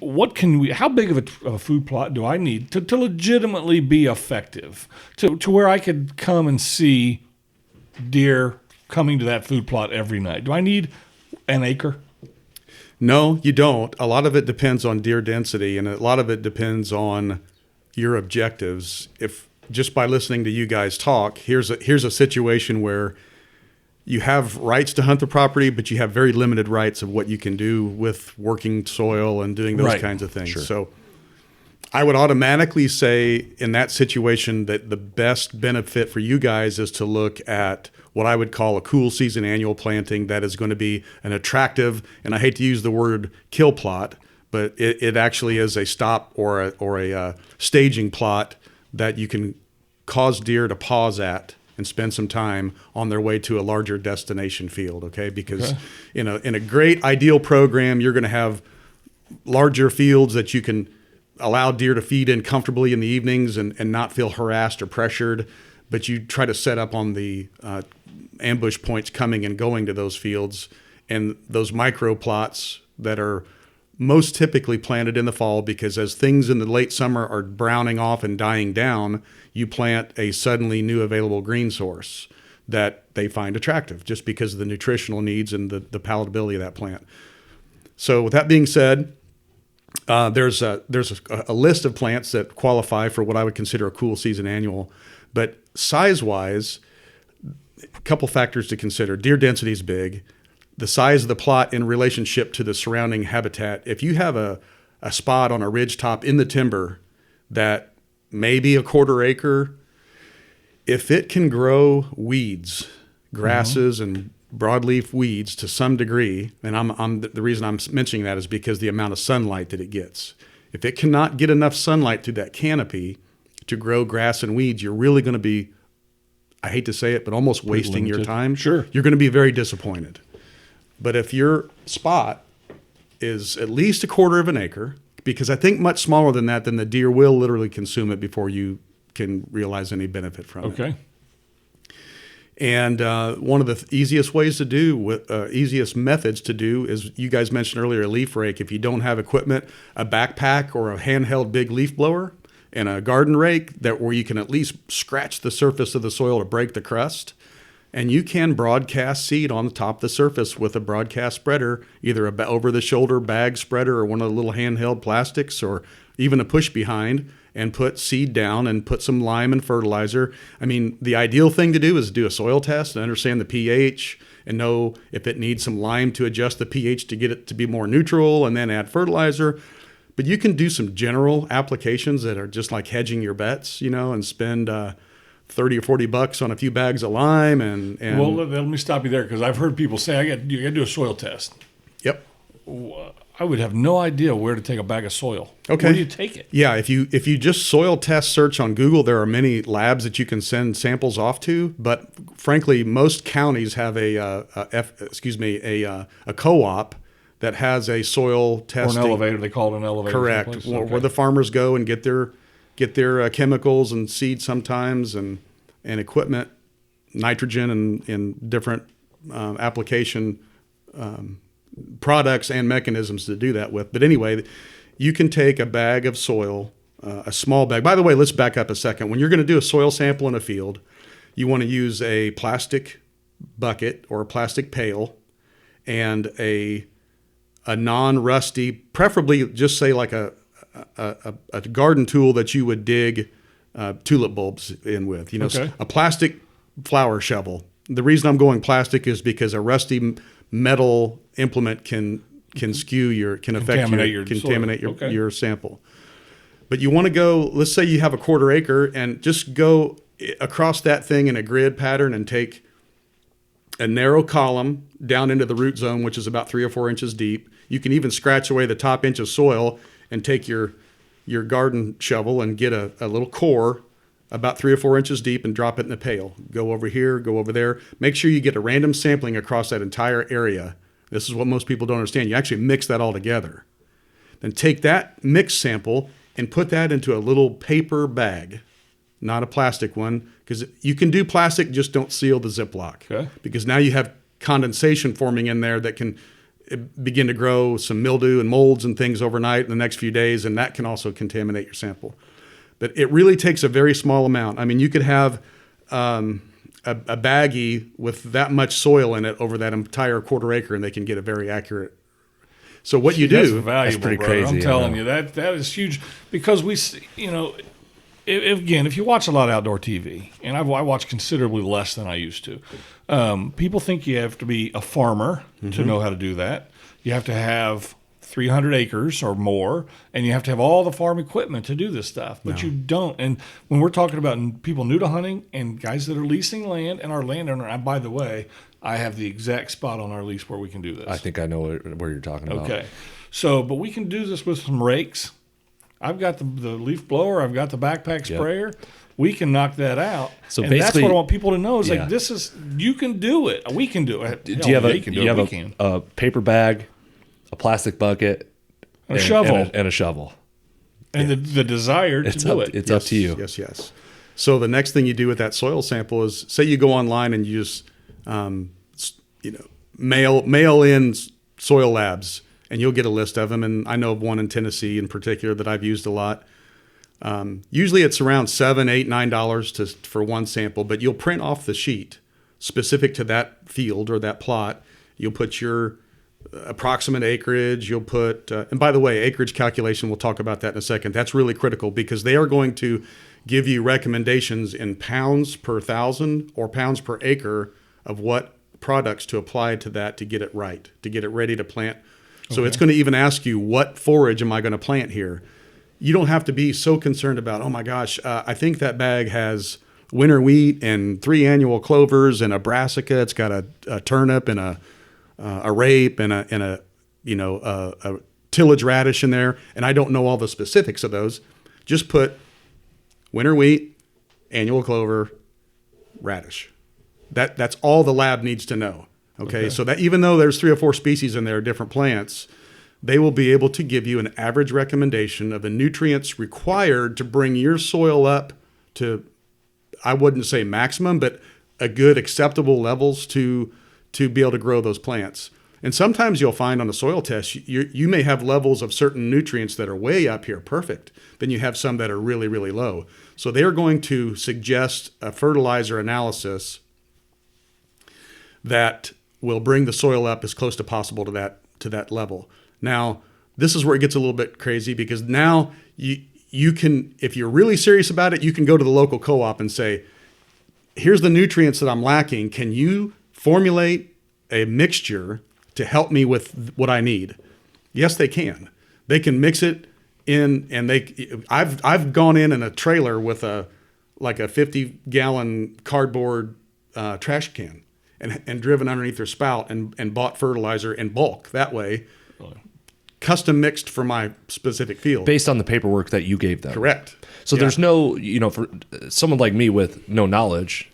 how big of a food plot do I need to legitimately be effective? To where I could come and see deer coming to that food plot every night. Do I need an acre? No, you don't. A lot of it depends on deer density, and a lot of it depends on your objectives. If just by listening to you guys talk, here's a situation where you have rights to hunt the property, but you have very limited rights of what you can do with working soil and doing those kinds of things. Sure. So I would automatically say in that situation that the best benefit for you guys is to look at what I would call a cool season annual planting that is going to be an attractive, and I hate to use the word kill plot, but it actually is a stop or a staging plot that you can cause deer to pause at and spend some time on their way to a larger destination field, okay? Because in a great ideal program, you're going to have larger fields that you can allow deer to feed in comfortably in the evenings and not feel harassed or pressured, but you try to set up on the ambush points coming and going to those fields, and those micro plots that are most typically planted in the fall, because as things in the late summer are browning off and dying down, you plant a suddenly new available green source that they find attractive just because of the nutritional needs and the palatability of that plant. So with that being said, there's a list of plants that qualify for what I would consider a cool season annual, but size-wise, a couple factors to consider. Deer density is big. The size of the plot in relationship to the surrounding habitat. If you have a spot on a ridge top in the timber that may be a quarter acre, if it can grow weeds, grasses, and broadleaf weeds to some degree, and the reason I'm mentioning that is because the amount of sunlight that it gets. If it cannot get enough sunlight through that canopy to grow grass and weeds, you're really going to be, I hate to say it, but almost wasting your time. Sure. You're going to be very disappointed. But if your spot is at least a quarter of an acre, because I think much smaller than that, then the deer will literally consume it before you can realize any benefit from it. Okay. And one of the easiest methods to do is, you guys mentioned earlier, a leaf rake. If you don't have equipment, a backpack or a handheld big leaf blower and a garden rake where you can at least scratch the surface of the soil to break the crust. And you can broadcast seed on the top of the surface with a broadcast spreader, either a over-the-shoulder bag spreader or one of the little handheld plastics, or even a push behind, and put seed down and put some lime and fertilizer. I mean, the ideal thing to do is do a soil test and understand the pH and know if it needs some lime to adjust the pH to get it to be more neutral, and then add fertilizer. But you can do some general applications that are just like hedging your bets, and spend $30 or $40 on a few bags of lime and Well, let me stop you there, because I've heard people say you got to do a soil test. Yep. I would have no idea where to take a bag of soil. Okay. Where do you take it? Yeah, if you just soil test search on Google, there are many labs that you can send samples off to. But frankly, most counties have a co-op that has a soil testing. Or an elevator. They call it an elevator. Correct. Okay. Where the farmers go and get their chemicals and seed sometimes and equipment, nitrogen and different application products and mechanisms to do that with. But anyway, you can take a bag of soil, a small bag. By the way, let's back up a second. When you're going to do a soil sample in a field, you want to use a plastic bucket or a plastic pail and a non-rusty, preferably just say like a garden tool that you would dig tulip bulbs in with, Okay. A plastic flower shovel. The reason I'm going plastic is because a rusty metal implement can affect contaminate your sample. But you want to go, let's say you have a quarter acre, and just go across that thing in a grid pattern and take a narrow column down into the root zone, which is about 3 or 4 inches deep. You can even scratch away the top inch of soil and take your garden shovel and get a little core about 3 or 4 inches deep and drop it in a pail. Go over here, go over there. Make sure you get a random sampling across that entire area. This is what most people don't understand. You actually mix that all together. Then take that mixed sample and put that into a little paper bag, not a plastic one, because you can do plastic, just don't seal the Ziploc. Okay. Because now you have condensation forming in there that can begin to grow some mildew and molds and things overnight in the next few days, and that can also contaminate your sample. But it really takes a very small amount. I mean, you could have a baggie with that much soil in it over that entire quarter acre, and they can get a very accurate. So what you That's do, valuable, pretty brother. crazy, I'm telling you, that is huge because again, if you watch a lot of outdoor TV, and I watch considerably less than I used to, people think you have to be a farmer to know how to do that. You have to have 300 acres or more, and you have to have all the farm equipment to do this stuff, but you don't. And when we're talking about people new to hunting and guys that are leasing land, and our landowner, and by the way, I have the exact spot on our lease where we can do this. I think I know where you're talking about. Okay. So, but we can do this with some rakes. I've got the leaf blower. I've got the backpack sprayer. We can knock that out. So and that's basically- what I want people to know is Yeah. like, this is, you can do it. We can do it. Do you have They can do it. We a can. a paper bag, a plastic bucket, And a shovel. and a shovel? And the desire to do it. It's up to you. Yes. So the next thing you do with that soil sample is, say you go online and you just, mail in soil labs, and you'll get a list of them. And I know of one in Tennessee in particular that I've used a lot. Usually it's around $7, $8, $9 for one sample, but you'll print off the sheet specific to that field or that plot. You'll put your approximate acreage. You'll put, and by the way, acreage calculation, we'll talk about that in a second. That's really critical because they are going to give you recommendations in pounds per thousand or pounds per acre of what products to apply to that to get it right, to get it ready to plant. So it's going to even ask you, what forage am I going to plant here? You don't have to be so concerned about, oh my gosh, I think that bag has winter wheat and 3 annual clovers and a brassica. It's got a turnip and a rape and a tillage radish in there. And I don't know all the specifics of those. Just put winter wheat, annual clover, radish. That's all the lab needs to know. Okay. So that even though there's 3 or 4 species in there, different plants, they will be able to give you an average recommendation of the nutrients required to bring your soil up to, I wouldn't say maximum, but a good acceptable levels to be able to grow those plants. And sometimes you'll find on a soil test, you may have levels of certain nutrients that are way up here, perfect. Then you have some that are really, really low. So they're going to suggest a fertilizer analysis that will bring the soil up as close to possible to that level. Now, this is where it gets a little bit crazy because now you can, if you're really serious about it, you can go to the local co-op and say, here's the nutrients that I'm lacking. Can you formulate a mixture to help me with what I need? Yes, they can. They can mix it in, and I've gone in a trailer with a 50-gallon cardboard trash can and driven underneath their spout and bought fertilizer in bulk that way, custom mixed for my specific field. Based on the paperwork that you gave them. Correct. So Yeah. there's no, for someone like me with no knowledge,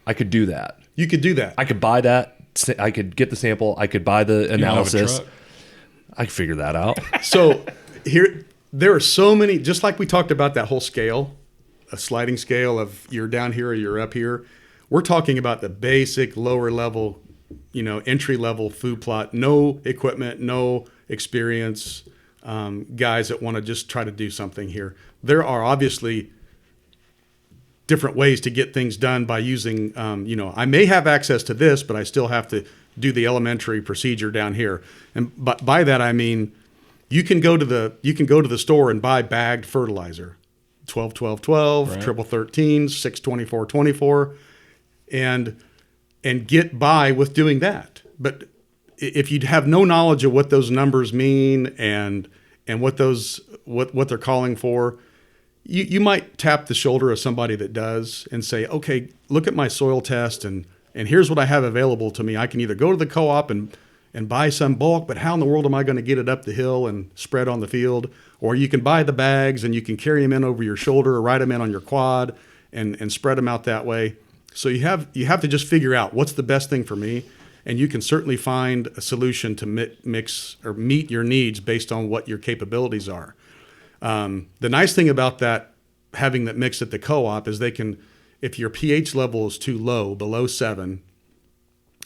I could do that. You could do that. I could buy that. I could get the sample. I could buy the You don't have a analysis. truck. I could figure that out. So there are so many, just like we talked about that whole scale, a sliding scale of you're down here or you're up here. We're talking about the basic lower level, entry level food plot, no equipment, no experience, guys that want to just try to do something here. There are obviously different ways to get things done by using, I may have access to this, but I still have to do the elementary procedure down here. And but by that I mean you can go to the store and buy bagged fertilizer, 12 12 12, Right. triple 13, 6 24 24, and get by with doing that. But if you have no knowledge of what those numbers mean and what they're calling for, you might tap the shoulder of somebody that does and say, okay, look at my soil test and here's what I have available to me. I can either go to the co-op and buy some bulk, but how in the world am I going to get it up the hill and spread on the field? Or you can buy the bags and you can carry them in over your shoulder or ride them in on your quad and spread them out that way. So you have to just figure out what's the best thing for me. And you can certainly find a solution to mix or meet your needs based on what your capabilities are. The nice thing about that, having that mixed at the co-op, is they can, if your pH level is too low, below 7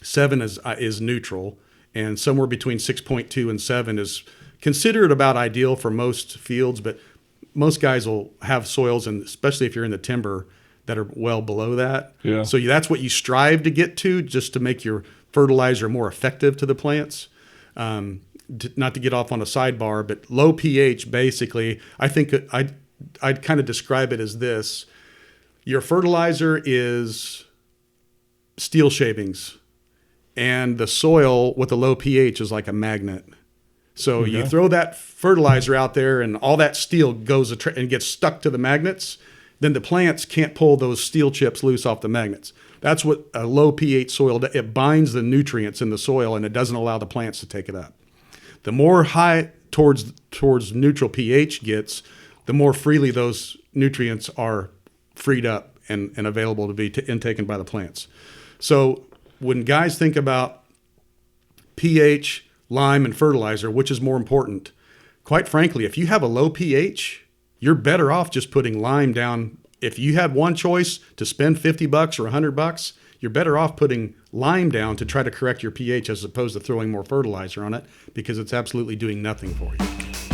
is neutral, and somewhere between 6.2 and 7 is considered about ideal for most fields, but most guys will have soils, and especially if you're in the timber, that are well below that. Yeah. So that's what you strive to get to, just to make your fertilizer more effective to the plants. Not to get off on a sidebar, but low pH, basically, I think I'd kind of describe it as this. Your fertilizer is steel shavings, and the soil with a low pH is like a magnet. So you throw that fertilizer out there and all that steel goes and gets stuck to the magnets, then the plants can't pull those steel chips loose off the magnets. That's what a low pH soil does. It binds the nutrients in the soil and it doesn't allow the plants to take it up. The more high towards neutral pH gets, the more freely those nutrients are freed up and available to be intaken by the plants. So when guys think about pH, lime, and fertilizer, which is more important, quite frankly, if you have a low pH, you're better off just putting lime down. If you had one choice to spend $50 or $100, you're better off putting lime down to try to correct your pH as opposed to throwing more fertilizer on it, because it's absolutely doing nothing for you.